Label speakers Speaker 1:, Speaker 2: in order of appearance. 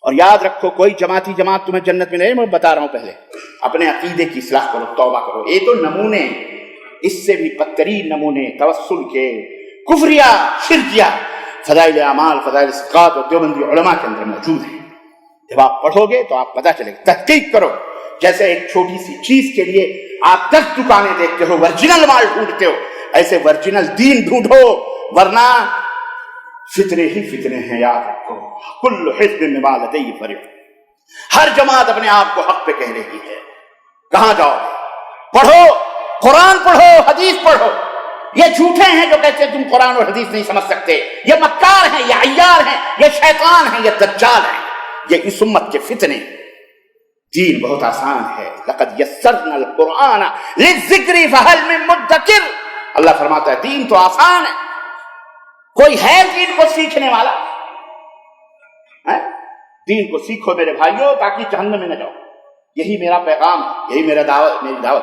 Speaker 1: اور یاد رکھو کوئی جماعتی جماعت تمہیں جنت میں نہیں، میں بتا رہا ہوں پہلے اپنے عقیدے کی اصلاح کرو، توبہ کرو. یہ تو نمونے، اس سے بھی بدترین نمونے توسل کے، کفریہ، شرکیہ فضائل اعمال، فضائل صدقات اور دیوبندی علماء کے اندر موجود ہیں. جب آپ پڑھو گے تو آپ پتہ چلے گا. تحقیق کرو. جیسے ایک چھوٹی سی چیز کے لیے آپ 10 دکانیں دیکھتے ہو، ورجنل مال ڈھونڈتے ہو، ایسے ورجنل دین ڈھونڈو، ورنہ فتنے ہی فتنے ہیں. یاد رکھو کل حزب بما لدی فرح. ہر جماعت اپنے آپ کو حق پہ کہہ رہی ہے. کہاں جاؤ؟ پڑھو، قرآن پڑھو، حدیث پڑھو. یہ جھوٹے ہیں جو کہتے ہیں تم قرآن اور حدیث نہیں سمجھ سکتے. یہ مکار ہیں، یہ عیار ہیں، یہ شیطان ہیں، یہ دجال ہیں، یہ اس امت کے فتنے. دین بہت آسان ہے. لقد یسرنا القرآن للذکر فہل من مدکر. اللہ فرماتا ہے دین تو آسان ہے. کوئی ہے دین کو سیکھنے والا؟ دین کو سیکھو میرے بھائیوں تاکہ جہنم میں نہ جاؤ. یہی میرا پیغام ہے، یہی میری دعوت.